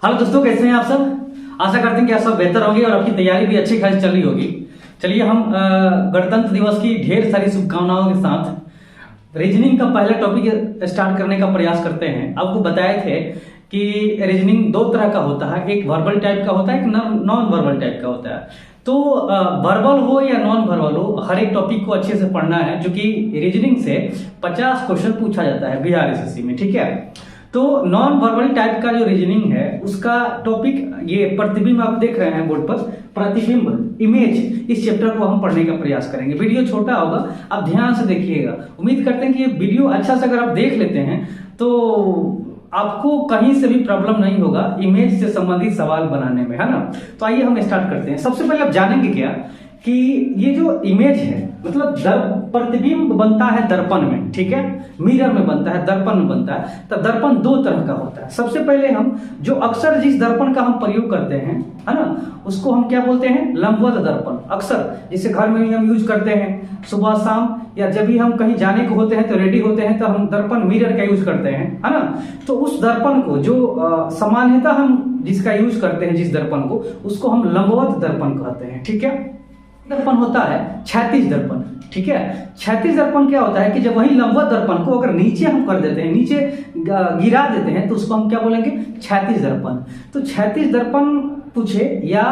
Hello दोस्तों, कैसे हैं आप सब। आशा करते हैं कि आप सब बेहतर होंगे और आपकी तैयारी भी अच्छी खासी चल रही होगी। चलिए हम गणतंत्र दिवस की ढेर सारी शुभकामनाओं के साथ रीजनिंग का पहला टॉपिक स्टार्ट करने का प्रयास करते हैं। आपको बताए थे कि रीजनिंग दो तरह का होता है, एक वर्बल टाइप का होता है, एक नॉन वर्बल टाइप का होता है। तो वर्बल हो या नॉन वर्बल हो, हर एक टॉपिक को अच्छे से पढ़ना है, जो कि रीजनिंग से 50 क्वेश्चन पूछा जाता है बिहार एसएससी में, ठीक है। तो नॉन वर्बल टाइप का जो रीजनिंग है उसका टॉपिक ये प्रतिबिंब, आप देख रहे हैं बोर्ड पर, प्रतिबिंब इमेज, इस चैप्टर को हम पढ़ने का प्रयास करेंगे। वीडियो छोटा होगा, आप ध्यान से देखिएगा। उम्मीद करते हैं कि ये वीडियो अच्छा से अगर आप देख लेते हैं तो आपको कहीं से भी प्रॉब्लम नहीं होगा इमेज से संबंधित सवाल बनाने में, है ना। तो आइए हम स्टार्ट करते हैं। सबसे पहले आप जानेंगे क्या कि ये जो इमेज है, मतलब प्रतिबिंब बनता है दर्पण में, ठीक है, मिरर में बनता है, दर्पण में बनता है। तो दर्पण दो तरह का होता है। सबसे पहले हम जो अक्सर जिस दर्पण का हम प्रयोग करते हैं, है ना, उसको हम क्या बोलते हैं, लंबवत दर्पण। अक्सर जिसे घर में भी हम यूज करते हैं, सुबह शाम या जब भी हम कहीं जाने को होते हैं तो रेडी होते हैं तो हम दर्पण मिरर का यूज करते हैं, है ना। तो उस दर्पण को जो सामान्यतः हम जिसका यूज करते हैं, जिस दर्पण को, उसको हम लंबवत दर्पण कहते हैं, ठीक है। दर्पण होता है क्षैतिज दर्पण, ठीक है। क्षैतिज दर्पण क्या होता है कि जब वही लंबवत दर्पण को अगर नीचे हम कर देते हैं, नीचे गिरा देते हैं, तो उसको हम क्या बोलेंगे, क्षैतिज दर्पण। तो क्षैतिज दर्पण पूछे या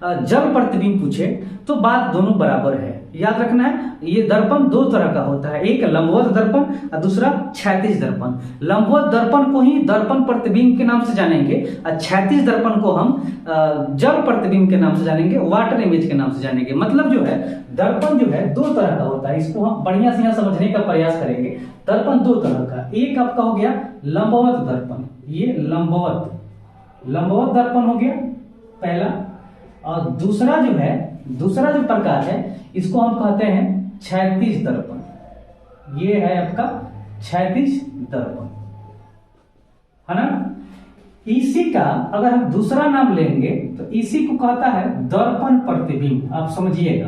जल प्रतिबिंब पूछे तो बात दोनों बराबर है। याद रखना है, ये दर्पण दो तरह का होता है, एक लंबवत दर्पण और दूसरा क्षैतिज दर्पण। लंबवत दर्पण को ही दर्पण प्रतिबिंब के नाम से जानेंगे और क्षैतिज दर्पण को हम जल प्रतिबिंब के नाम से जानेंगे, वाटर इमेज के नाम से जानेंगे। मतलब जो है दर्पण जो है दो तरह का होता है, इसको हम बढ़िया से यहाँ समझने का प्रयास करेंगे। दर्पण दो तरह का, एक आपका हो गया लंबवत दर्पण, ये लंबवत दर्पण हो गया पहला, और दूसरा जो प्रकार है इसको हम कहते हैं क्षैतिज दर्पण। ये है आपका क्षैतिज दर्पण, है ना। इसी का अगर हम दूसरा नाम लेंगे तो इसी को कहता है दर्पण प्रतिबिंब। आप समझिएगा,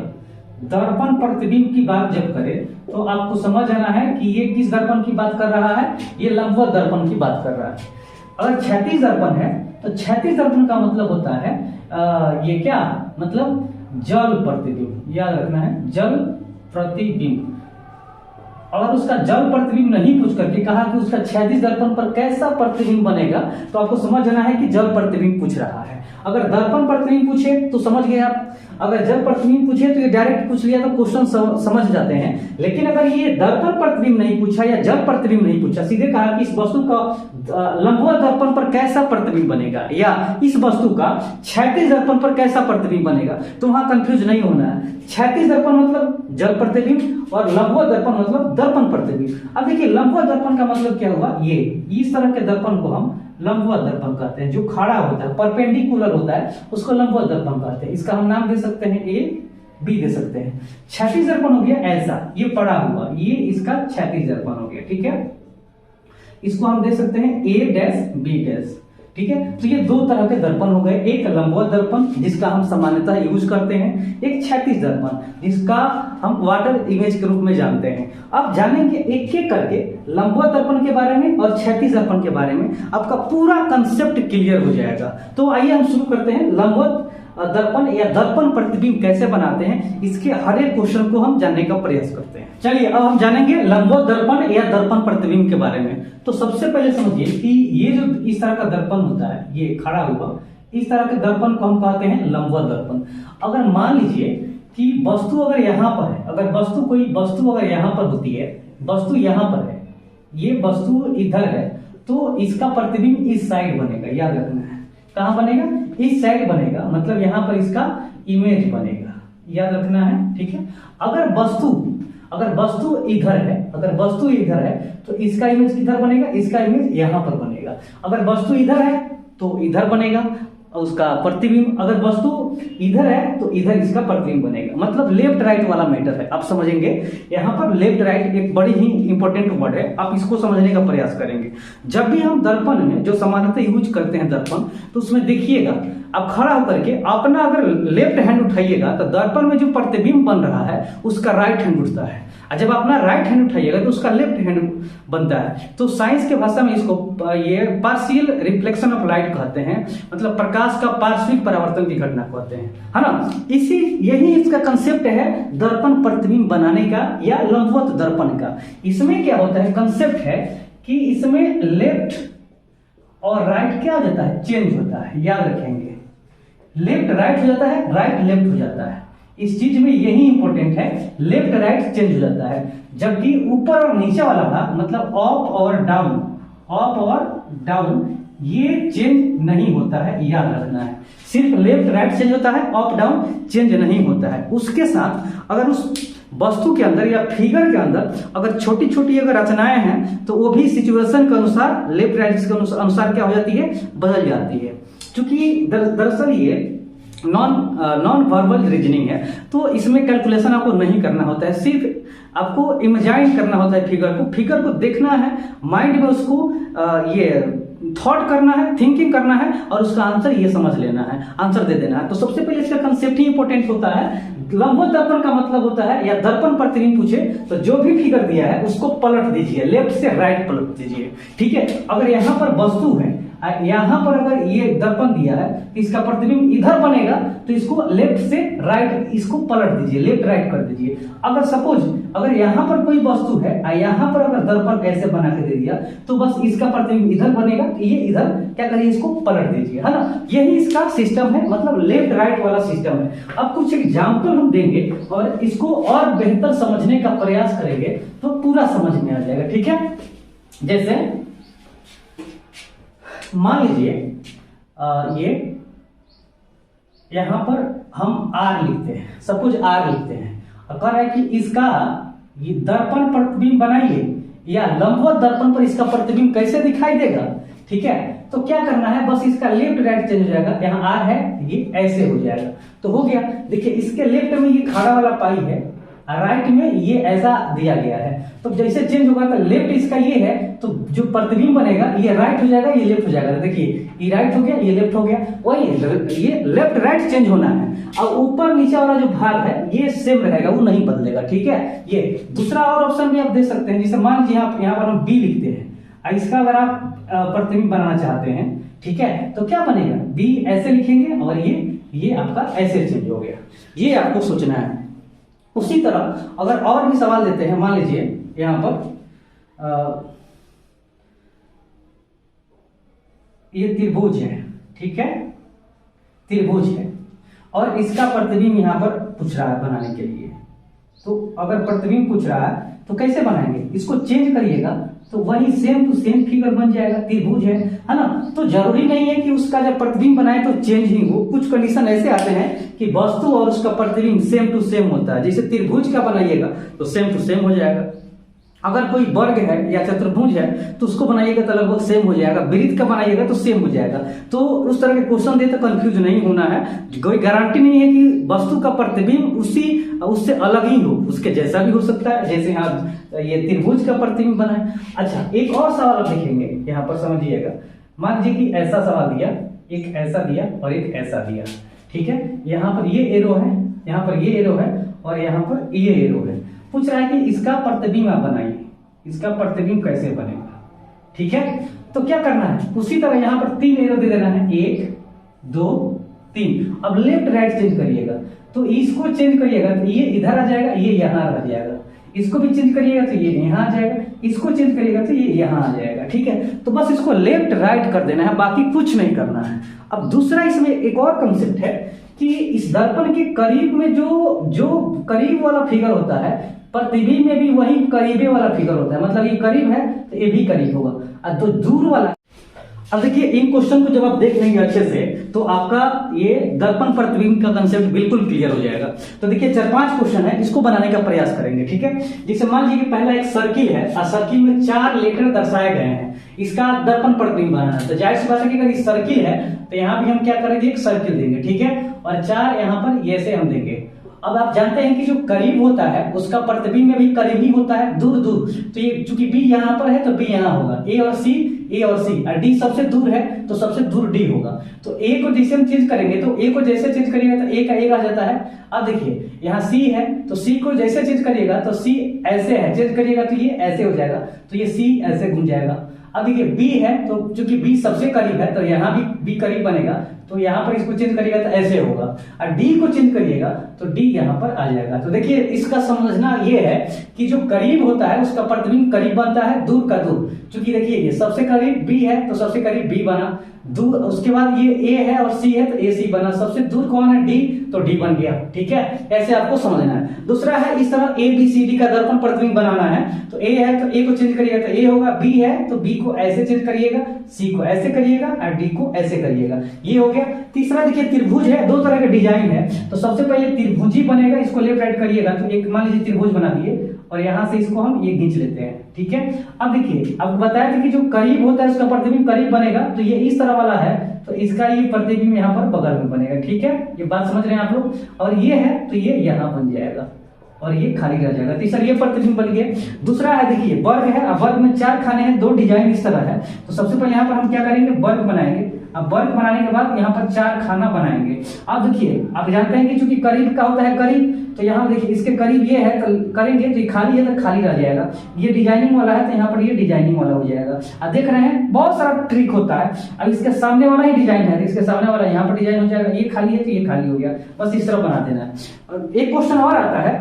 दर्पण प्रतिबिंब की बात जब करें तो आपको समझ आना है कि ये किस दर्पण की बात कर रहा है, ये लंबवत दर्पण की बात कर रहा है। अगर क्षैतिज दर्पण है तो क्षैतिज दर्पण का मतलब होता है ये क्या, मतलब जल प्रतिबिंब। याद रखना है, जल प्रतिबिंब। अगर उसका जल प्रतिबिंब नहीं पूछ करके कहा कि उसका क्षैतिज दर्पण पर कैसा प्रतिबिंब बनेगा, तो आपको समझ आना है कि जल प्रतिबिंब पूछ रहा है। अगर दर्पण प्रतिबिंब पूछे तो समझ गए आप, अगर जल प्रतिबिंब पूछे तो ये डायरेक्ट पूछ लिया तो क्वेश्चन समझ जाते हैं। लेकिन अगर ये दर्पण प्रतिबिंब नहीं पूछा या जल प्रतिबिंब नहीं पूछा, सीधे कहा कि इस वस्तु का लंबवत दर्पण पर कैसा प्रतिबिंब बनेगा या इस वस्तु का क्षैतिज दर्पण पर कैसा प्रतिबिंब बनेगा, तो वहां कंफ्यूज नहीं होना है। क्षैतिज दर्पण मतलब जल प्रतिबिंब और लंबवत दर्पण मतलब दर्पण प्रतिबिंब। अब देखिए लंबवत दर्पण का मतलब क्या हुआ, ये इस तरह के दर्पण को हम लंबवत दर्पण कहते हैं। जो खड़ा होता है, परपेंडिकुलर होता है, उसको लंबवत दर्पण कहते हैं। इसका हम नाम दे सकते हैं ए, बी दे सकते हैं। क्षैतिज दर्पण हो गया ऐसा, ये पड़ा हुआ, ये इसका क्षैतिज दर्पण हो गया, ठीक है। इसको हम दे सकते हैं ए डैश बी डैश, ठीक है। तो ये दो तरह के दर्पण हो गए, एक लंबवत दर्पण जिसका हम सामान्यतः यूज करते हैं, एक क्षैतिज दर्पण जिसका हम वाटर इमेज के रूप में जानते हैं। अब जानेंगे एक एक करके लंबवत दर्पण के बारे में और क्षैतिज दर्पण के बारे में, आपका पूरा कंसेप्ट क्लियर हो जाएगा। तो आइए हम शुरू करते हैं। लंबवत दर्पण या दर्पण प्रतिबिंब कैसे बनाते हैं, इसके हर एक क्वेश्चन को हम जानने का प्रयास करते हैं। चलिए अब हम जानेंगे लंबवत दर्पण या दर्पण प्रतिबिंब के बारे में। तो सबसे पहले समझिए कि ये जो इस तरह का दर्पण होता है, ये खड़ा हुआ, इस तरह के दर्पण को हम कहते हैं लंबवत दर्पण। अगर मान लीजिए कि वस्तु अगर यहाँ पर है, अगर कोई वस्तु अगर यहाँ पर होती है, वस्तु यहाँ पर है, ये वस्तु इधर है, तो इसका प्रतिबिंब इस साइड बनेगा। याद रखना है, कहां बनेगा, इस साइड बनेगा, मतलब यहां पर इसका इमेज बनेगा। याद रखना है, ठीक है। अगर वस्तु इधर है तो इसका इमेज किधर बनेगा, इसका इमेज यहां पर बनेगा। अगर वस्तु इधर है तो इधर बनेगा, उसका प्रतिबिंब, अगर वस्तु इधर है तो इधर इसका प्रतिबिंब बनेगा, मतलब लेफ्ट राइट वाला मैटर है। आप समझेंगे यहाँ पर लेफ्ट राइट एक बड़ी ही इंपॉर्टेंट वर्ड है, आप इसको समझने का प्रयास करेंगे। जब भी हम दर्पण में जो सामान्यतः यूज करते हैं दर्पण, तो उसमें देखिएगा आप खड़ा होकर के अपना अगर लेफ्ट हैंड उठाइएगा तो दर्पण में जो प्रतिबिंब बन रहा है उसका राइट हैंड उठता है, और जब अपना राइट हैंड उठाइएगा तो उसका लेफ्ट हैंड बनता है। तो साइंस के भाषा में इसको ये पार्शियल रिफ्लेक्शन ऑफ लाइट कहते हैं, मतलब प्रकाश का पार्श्विक परावर्तन की घटना कहते हैं, है ना। यही इसका कंसेप्ट है दर्पण प्रतिबिंब बनाने का या लंबवत दर्पण का। इसमें क्या होता है, कंसेप्ट है कि इसमें लेफ्ट और राइट क्या हो जाता है, चेंज होता है। याद रखेंगे, लेफ्ट राइट हो जाता है, राइट लेफ्ट हो जाता है। इस चीज में यही इंपॉर्टेंट है, लेफ्ट राइट चेंज हो जाता है, जबकि ऊपर और नीचे वाला भाग मतलब अप और डाउन, अप और डाउन ये चेंज नहीं होता है, याद रखना है। सिर्फ लेफ्ट राइट चेंज होता है, अप डाउन चेंज नहीं होता है। उसके साथ अगर उस वस्तु के अंदर या फिगर के अंदर अगर छोटी छोटी अगर रचनाएं हैं तो वो भी सिचुएशन के अनुसार लेफ्ट राइट के अनुसार क्या हो जाती है, बदल जाती है। क्योंकि दरअसल ये नॉन वर्बल रीजनिंग है, तो इसमें कैलकुलेशन आपको नहीं करना होता है, सिर्फ आपको इमेजाइन करना होता है फिगर को देखना है, माइंड में उसको ये थॉट करना है, थिंकिंग करना है, और उसका आंसर ये समझ लेना है, आंसर दे देना है। तो सबसे पहले इसका कंसेप्ट ही इंपॉर्टेंट होता है। लंबवत दर्पण का मतलब होता है, या दर्पण प्रतिबिंब पूछे तो जो भी फिगर दिया है उसको पलट दीजिए, लेफ्ट से राइट पलट दीजिए, ठीक है। अगर यहाँ पर वस्तु है, यहाँ पर अगर ये दर्पण दिया है तो इसका प्रतिबिंब इधर बनेगा, तो इसको लेफ्ट से राइट इसको पलट दीजिए, लेफ्ट राइट कर दीजिए। अगर सपोज अगर यहाँ पर कोई वस्तु है, यहाँ पर अगर दर्पण ऐसे बना के दे दिया तो बस इसका प्रतिबिंब इधर बनेगा, तो ये इधर क्या करिए, इसको पलट दीजिए, है ना। यही इसका सिस्टम है, मतलब लेफ्ट राइट वाला सिस्टम है। अब कुछ एग्जाम्पल हम देंगे और इसको और बेहतर समझने का प्रयास करेंगे तो पूरा समझ में आ जाएगा, ठीक है। जैसे मान लीजिए ये यहां पर हम आर लिखते हैं, सपोज आर लिखते हैं, और कह रहा है कि इसका ये दर्पण प्रतिबिंब बनाइए, या लंबवत दर्पण पर इसका प्रतिबिंब कैसे दिखाई देगा, ठीक है। तो क्या करना है, बस इसका लेफ्ट राइट चेंज हो जाएगा। यहाँ आर है, ये ऐसे हो जाएगा, तो हो गया। देखिए इसके लेफ्ट में ये खड़ा वाला पाई है, राइट में ये ऐसा दिया गया है, तो जैसे चेंज होगा तो लेफ्ट इसका ये है, तो जो प्रतिबिंब बनेगा ये राइट हो जाएगा, ये लेफ्ट हो जाएगा। देखिए ये राइट हो गया, ये लेफ्ट हो गया, वही ये लेफ्ट राइट चेंज होना है। और ऊपर नीचे वाला जो भाग है ये सेम रहेगा, वो नहीं बदलेगा, ठीक है। ये दूसरा और ऑप्शन भी आप दे सकते हैं, जैसे मान लीजिए आप यहाँ पर हम बी लिखते हैं, इसका अगर आप प्रतिबिंब बनाना चाहते हैं, ठीक है, तो क्या बनेगा, बी ऐसे लिखेंगे और ये आपका ऐसे चेंज हो गया। ये आपको सोचना है। उसी तरह अगर और भी सवाल देते हैं, मान लीजिए यहां पर ये त्रिभुज है, ठीक है, त्रिभुज है, और इसका प्रतिबिंब यहां पर पूछ रहा है बनाने के लिए। तो अगर प्रतिबिंब पूछ रहा है तो कैसे बनाएंगे, इसको चेंज करिएगा तो वही सेम टू सेम फिगर बन जाएगा, त्रिभुज है ना। तो जरूरी नहीं है कि उसका जब प्रतिबिंब बनाए तो चेंज ही हो, कुछ कंडीशन ऐसे आते हैं कि वस्तु और उसका प्रतिबिंब सेम टू सेम होता है। जैसे त्रिभुज का बनाइएगा तो सेम टू सेम हो जाएगा, अगर कोई वर्ग है या चतुर्भुज है तो उसको बनाइएगा तो लगभग सेम हो जाएगा, वृत्त का बनाइएगा तो सेम हो जाएगा। तो उस तरह के क्वेश्चन दे तो कंफ्यूज नहीं होना है, कोई गारंटी नहीं है कि वस्तु का प्रतिबिंब उससे अलग ही हो, उसके जैसा भी हो सकता है, जैसे यहाँ ये त्रिभुज का प्रतिबिंब बना है। अच्छा, एक और सवाल आप देखेंगे यहाँ पर, समझिएगा। मान लीजिए कि ऐसा सवाल दिया, एक ऐसा दिया और एक ऐसा दिया, ठीक है। यहाँ पर ये एरो है, यहाँ पर ये एरो है, और यहाँ पर ये एरो है। पूछ रहा है कि इसका प्रतिबिंब आप बनाइए, इसका प्रतिबिंब कैसे बनेगा, ठीक है। तो क्या करना है, उसी तरह यहाँ पर 3 एरो दे देना है, 1 2 3। अब लेफ्ट राइट चेंज करिएगा, तो इसको चेंज करिएगा तो ये इधर आ जाएगा, ये यहाँ रह जाएगा। इसको भी चेंज करिएगा तो ये यहाँ आ जाएगा, इसको चेंज करिएगा तो ये यहाँ आ जाएगा, ठीक है। तो बस इसको लेफ्ट राइट कर देना है, बाकी कुछ नहीं करना है। अब दूसरा इसमें एक और कंसेप्ट है कि इस दर्पण के करीब में जो करीब वाला फिगर होता है, प्रतिबिंब में भी वही करीबे वाला फिगर होता है, मतलब ये करीब है तो ये भी करीब होगा, और जो दूर वाला। अब देखिए इन क्वेश्चन को जब आप देख लेंगे अच्छे से तो आपका ये दर्पण प्रतिबिंब का कंसेप्ट बिल्कुल क्लियर हो जाएगा। तो देखिए 4-5 क्वेश्चन है, इसको बनाने का प्रयास करेंगे, ठीक है। जैसे मान लीजिए कि पहला एक सर्किल है और सर्किल में 4 लेटर दर्शाए गए हैं, इसका दर्पण प्रतिबिंब बनाना है। तो जाहिर सी बात है कि अगर ये सर्किल है तो यहाँ भी हम क्या करेंगे, एक सर्किल देंगे, ठीक है, और 4 यहाँ पर ऐसे हम देंगे। अब आप जानते हैं कि जो करीब होता है उसका प्रतिबिंब में भी करीब ही होता है, दूर दूर। तो ये चूंकि बी यहाँ पर है तो बी यहाँ होगा, ए और सी और डी सबसे दूर है तो सबसे दूर डी होगा। तो ए को जैसे हम चेंज करेंगे तो ए को जैसे चेंज करिएगा तो ए का एक आ जाता है। अब देखिए यहाँ सी है तो सी को जैसे चेंज करिएगा तो सी ऐसे है, चेंज करिएगा तो ये ऐसे हो जाएगा, तो ये सी ऐसे घूम जाएगा। अब देखिए बी है तो चूंकि बी सबसे करीब है तो यहाँ भी बी करीब बनेगा, तो यहाँ पर इसको चेंज करिएगा तो ऐसे होगा, और डी को चेंज करिएगा तो डी यहाँ पर आ जाएगा। तो देखिए इसका समझना ये है कि जो करीब होता है उसका प्रतिबिंब करीब बनता है, दूर का दूर। चूंकि देखिए ये सबसे करीब बी है तो सबसे करीब बी बना, दूर उसके बाद ये ए है और सी है तो ए सी बना, सबसे दूर कौन है डी, तो डी बन गया, ठीक है। ऐसे आपको समझना है। दूसरा है इस तरह ए बी सी डी का दर्पण प्रतिबिंब बनाना है। तो ए है तो ए को चेंज करिएगा तो ए होगा, बी है तो बी को ऐसे चेंज करिएगा, सी को ऐसे करिएगा और डी को ऐसे करिएगा, ये हो गया। तीसरा देखिए त्रिभुज है, 2 तरह के डिजाइन है। तो सबसे पहले त्रिभुजी बनेगा, इसको लेफ्ट राइट करिएगा तो एक मान लीजिए त्रिभुज बना दिए और यहां से इसको हम ये खींच लेते हैं, ठीक है। अब देखिए अब बताया था कि जो करीब होता है उसका प्रतिबिंब करीब बनेगा, तो ये इस तरह वाला है तो इसका ये प्रतिबिंब यहाँ पर बगल में बनेगा, ठीक है। ये बात समझ रहे हैं आप लोग। और ये है तो ये यहाँ बन जाएगा और ये खाली रह जाएगा। तीसरा ये प्रतिबिंब बन गया। दूसरा है देखिए वर्ग है, अब वर्ग में 4 खाने हैं, 2 डिजाइन इस तरह है। तो सबसे पहले यहाँ पर हम क्या करेंगे, वर्ग बनाएंगे। अब वर्ग बनाने के बाद यहाँ पर 4 खाना बनाएंगे। अब देखिए आप जानते हैं कि चूंकि करीब का होता है करीब, तो यहाँ देखिए इसके करीब ये है तो करेंगे तो ये खाली है तो खाली रह जाएगा। ये डिजाइनिंग वाला है तो यहाँ पर ये डिजाइनिंग वाला हो जाएगा। अब देख रहे हैं बहुत सारा ट्रिक होता है। अब इसके सामने वाला ही डिजाइन है तो इसके सामने वाला यहाँ पर डिजाइन हो जाएगा, ये खाली है तो ये खाली हो गया, बस इस तरह बना देना है। और एक क्वेश्चन और आता है,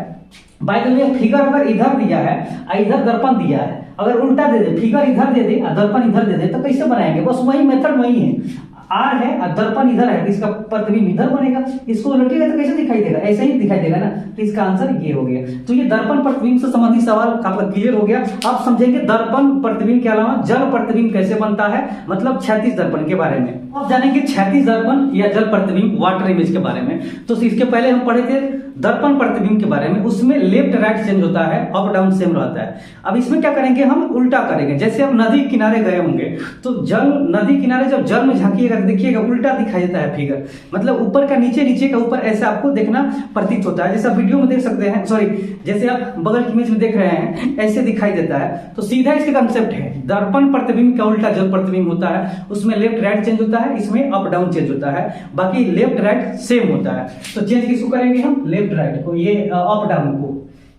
बाय द वे फिगर अगर इधर दिया है और इधर दर्पण दिया है, अगर उल्टा दे दे, फिगर इधर दे दे और दर्पण इधर दे दे तो कैसे बनाएंगे, बस वही मेथड वही है। आर है और दर्पण इधर है, इसका प्रतिबिंब इधर बनेगा, इसको उलटेगा तो कैसे दिखाई देगा, ऐसे ही दिखाई देगा ना। तो इसका आंसर ये हो गया। तो ये दर्पण प्रतिबिंब से संबंधित सवाल आपका क्लियर हो गया। आप समझेंगे दर्पण प्रतिबिंब के अलावा जल प्रतिबिंब कैसे बनता है, मतलब क्षैतिज दर्पण के बारे में। आप जानेंगे क्षैतिज दर्पण या जल प्रतिबिंब वाटर इमेज के बारे में। तो इसके पहले हम पढ़े थे दर्पण प्रतिबिंब के बारे में, उसमें लेफ्ट राइट चेंज होता है, अप डाउन सेम रहता है। अब इसमें क्या करेंगे, हम उल्टा करेंगे। जैसे आप नदी किनारे गए होंगे तो जल नदी किनारे जब जल में झांकिएगा तो देखिएगा उल्टा दिखाई देता है फिगर, मतलब ऊपर का नीचे, नीचे का ऊपर, ऐसे आपको देखना प्रतीत होता है। जैसे आप वीडियो में देख सकते हैं, सॉरी जैसे आप बगल की इमेज में देख रहे हैं ऐसे दिखाई देता है। तो सीधा इसके कंसेप्ट है, दर्पण प्रतिबिंब का उल्टा जल प्रतिबिंब होता है, उसमें लेफ्ट राइट चेंज होता है, इसमें अप डाउन चेंज होता है, बाकी लेफ्ट राइट सेम होता है। तो चेंज किसको करेंगे हम, लेफ्ट राइट को, ये अप डाउन को,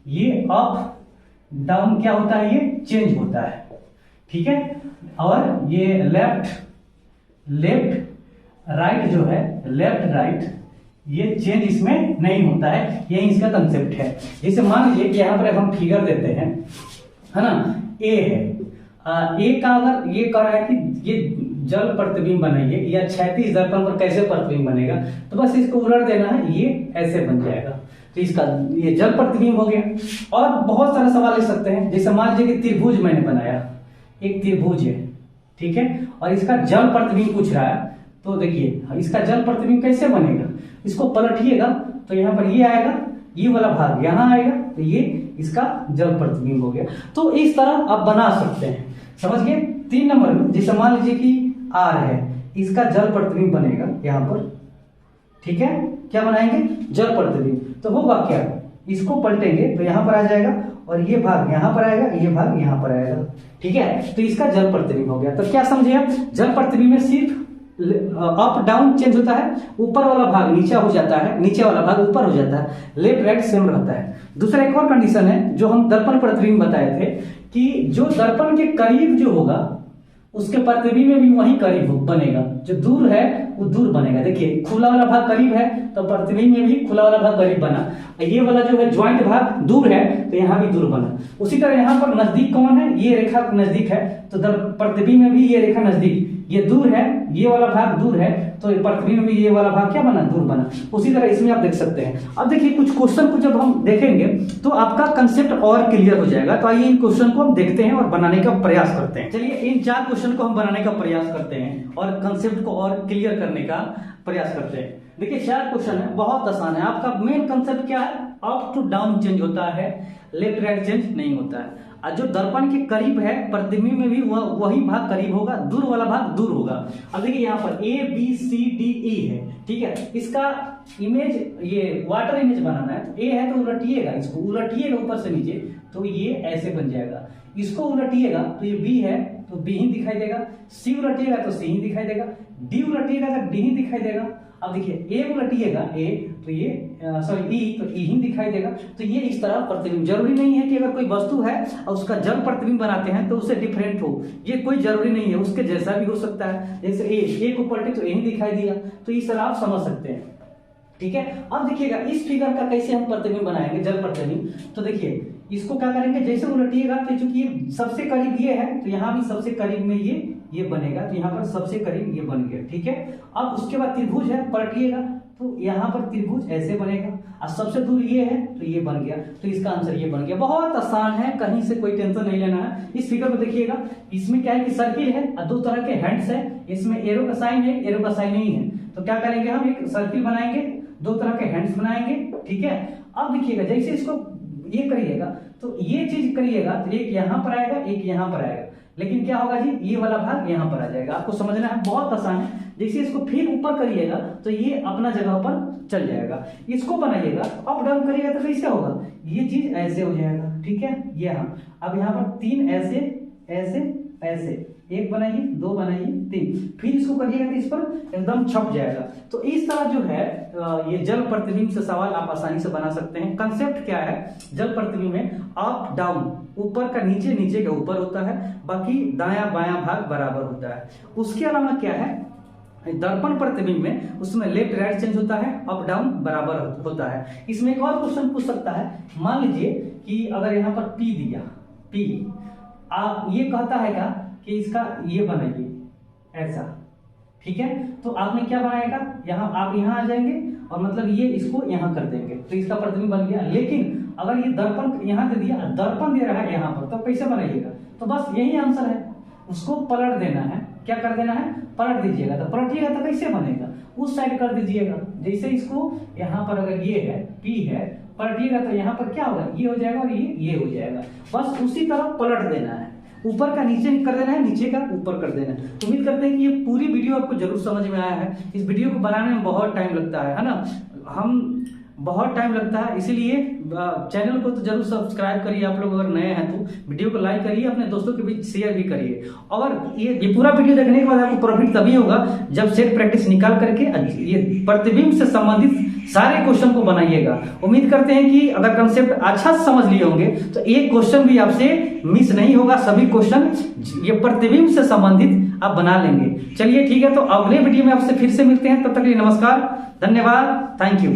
ये अप डाउन क्या होता है, ये चेंज होता है, ठीक है। और ये लेफ्ट राइट जो है, लेफ्ट राइट, ये चेंज इसमें नहीं होता है, यही इसका कंसेप्ट है। जैसे मान लीजिए कि यहाँ पर हम फिगर देते हैं, है ना, ए है, ए का अगर ये कह रहा है कि ये जल प्रतिबिंब बनाइए या क्षैतिज दर्पण पर कैसे प्रतिबिंब बनेगा, तो बस इसको उलट देना है, ये ऐसे बन जाएगा। तो इसका ये जल प्रतिबिंब हो गया। और बहुत सारे सवाल ले सकते हैं, जैसे मान लीजिए कि त्रिभुज मैंने बनाया, एक त्रिभुज है, ठीक है, और इसका जल प्रतिबिंब पूछ रहा है। तो देखिए इसका जल प्रतिबिंब कैसे बनेगा, इसको पलटिएगा तो यहाँ पर ये आएगा, ये वाला भाग यहाँ आएगा, तो ये इसका जल प्रतिबिंब हो गया। तो इस तरह आप बना सकते हैं, समझ गए। 3 नंबर में जैसे मान लीजिए कि आर है, इसका जल प्रतिबिंब बनेगा यहाँ पर, ठीक है, क्या बनाएंगे, जल प्रतिबिंब। तो होगा क्या, इसको पलटेंगे तो यहाँ पर आ जाएगा और ये भाग यहाँ पर आएगा, ये भाग यहाँ पर आएगा, ठीक है। तो इसका जल प्रतिबिंब हो गया। तो क्या समझे आप, जल प्रतिबिंब में सिर्फ अप डाउन चेंज होता है, ऊपर वाला भाग नीचे हो जाता है, नीचे वाला भाग ऊपर हो जाता है, लेफ्ट राइट सेम रहता है। दूसरा एक और कंडीशन है जो हम दर्पण प्रतिबिंब बताए थे कि जो दर्पण के करीब जो होगा उसके प्रतिबिंब में भी वही करीब बनेगा, जो दूर है वो दूर बनेगा। देखिए खुला वाला भाग करीब है तो प्रतिबिंब में भी खुला वाला भाग करीब बना, ये वाला जो है ज्वाइंट भाग दूर है तो यहाँ भी दूर बना। उसी तरह यहाँ पर नजदीक कौन है, ये रेखा नजदीक है तो प्रतिबिंब में भी ये रेखा नजदीक, ये दूर है, ये वाला भाग दूर है तो प्रतिबिंब में ये वाला भाग क्या बना, दूर बना। उसी तरह इसमें आप देख सकते हैं। अब देखिए कुछ क्वेश्चन को जब हम देखेंगे तो आपका कंसेप्ट और क्लियर हो जाएगा। तो आइए इन क्वेश्चन को हम देखते हैं और बनाने का प्रयास करते हैं। चलिए इन 4 क्वेश्चन को हम बनाने का प्रयास करते हैं और कंसेप्ट को और क्लियर करने का प्रयास करते हैं। देखिए 4 क्वेश्चन है, बहुत आसान है। आपका मेन कंसेप्ट क्या है, अप टू डाउन चेंज होता है, लेफ्ट राइट चेंज नहीं होता है। जो दर्पण के करीब है प्रतिबिंब में भी वही भाग करीब होगा, दूर वाला भाग दूर होगा। अब देखिए यहाँ पर ABCDE है, ठीक है, इसका इमेज ये वाटर इमेज बनाना है, तो ए है तो उलटिएगा, इसको उलटिएगा ऊपर से नीचे तो ये ऐसे बन जाएगा, इसको उलटिएगा तो ये बी है तो बी ही दिखाई देगा, सी उलटिएगा तो सी ही दिखाई देगा, डी उलटिएगा तो डी ही दिखाई देगा। अब देखिए ए उलटिएगा ए तो ये सॉरी ई तो ई ही दिखाई देगा। तो ये इस तरह प्रतिबिंब, जरूरी नहीं है कि अगर कोई वस्तु है और उसका जल प्रतिबिंब बनाते हैं तो उससे डिफरेंट हो, ये कोई जरूरी नहीं है, उसके जैसा भी हो सकता है। जैसे ए को पलटे तो ए ही दिखाई दिया, तो इस तरह आप समझ सकते हैं, ठीक है। अब देखिएगा इस फिगर का कैसे हम प्रतिबिंब बनाएंगे, जल प्रतिबिंब। तो देखिए इसको क्या करेंगे, जैसे उलटिएगा तो चूंकि ये सबसे करीब ये है तो यहाँ भी सबसे करीब में ये बनेगा, तो यहाँ पर सबसे करीब ये बन गया, ठीक है। अब उसके बाद त्रिभुज है, पलटिएगा तो यहाँ पर त्रिभुज ऐसे बनेगा, और सबसे दूर ये है तो ये बन गया, तो इसका आंसर ये बन गया। बहुत आसान है, कहीं से कोई टेंशन नहीं लेना है। इस फिगर में देखिएगा, इसमें क्या है कि सर्किल है और दो तरह के हैंड्स है, इसमें एरो का साइन है, एरो का साइन नहीं है। तो क्या करेंगे, हम एक सर्किल बनाएंगे, दो तरह के हैंड्स बनाएंगे, ठीक है। अब देखिएगा जैसे इसको ये करिएगा तो ये चीज करिएगा तो एक यहाँ पर आएगा, एक यहाँ पर आएगा, लेकिन क्या होगा जी, ये वाला भाग यहाँ पर आ जाएगा। आपको समझना है, बहुत आसान है। जैसे इसको फिर ऊपर करिएगा तो ये अपना जगह पर चल जाएगा। इसको बनाइएगा, अप डाउन करिएगा तो कैसे होगा, ये चीज ऐसे हो जाएगा, ठीक है। ये अब यहाँ पर तीन ऐसे ऐसे ऐसे, एक बनाइए, दो बनाइए, तीन, फिर इसको करिएगा तो इस पर एकदम छप जाएगा। तो इस तरह जो है ये जल प्रतिबिंब से सवाल आप आसानी से बना सकते हैं। कंसेप्ट क्या है, जल प्रतिबिंब में अप डाउन, ऊपर का नीचे, नीचे का ऊपर होता है, बाकी दायां बायां भाग बराबर होता है। उसके अलावा क्या है, दर्पण प्रतिबिंब में उसमें लेफ्ट राइट चेंज होता है, अप डाउन बराबर होता है। इसमें एक और क्वेश्चन पूछ सकता है, मान लीजिए कि अगर यहाँ पर P दिया, P आप ये कहता है क्या कि इसका ये बनाइए ऐसा, ठीक है। तो आपने क्या बनाएगा, यहाँ आप यहाँ आ जाएंगे और मतलब ये इसको यहाँ कर देंगे तो इसका प्रतिबिंब बन गया। लेकिन अगर ये दर्पण यहाँ दे दिया, दर्पण दे रहा है यहाँ पर, तो कैसे बनाइएगा, तो बस यही आंसर है, उसको पलट देना है। क्या कर देना है, पलट दीजिएगा। तो पलटिएगा तो कैसे बनेगा, उस साइड कर दीजिएगा। जैसे इसको यहाँ पर अगर ये है P है, पलटिएगा तो यहाँ पर क्या होगा, ये हो जाएगा और ये हो जाएगा। बस उसी तरह पलट देना है, ऊपर का नीचे कर देना है, नीचे का ऊपर कर देना है। उम्मीद करते हैं कि ये पूरी वीडियो आपको जरूर समझ में आया है। इस वीडियो को बनाने में बहुत टाइम लगता है ना, हम बहुत टाइम लगता है, इसीलिए चैनल को तो जरूर सब्सक्राइब करिए। आप लोग अगर नए हैं तो वीडियो को लाइक करिए, अपने दोस्तों के बीच शेयर भी करिए। और ये पूरा वीडियो देखने के बाद आपको प्रॉफिट तभी होगा जब सेट प्रैक्टिस निकाल करके ये प्रतिबिंब से संबंधित सारे क्वेश्चन को बनाइएगा। उम्मीद करते हैं कि अगर कंसेप्ट अच्छा समझ लिए होंगे तो एक क्वेश्चन भी आपसे मिस नहीं होगा, सभी क्वेश्चन ये प्रतिबिंब से संबंधित आप बना लेंगे। चलिए ठीक है, तो अगले वीडियो में आपसे फिर से मिलते हैं, तब तक के लिए नमस्कार, धन्यवाद, थैंक यू।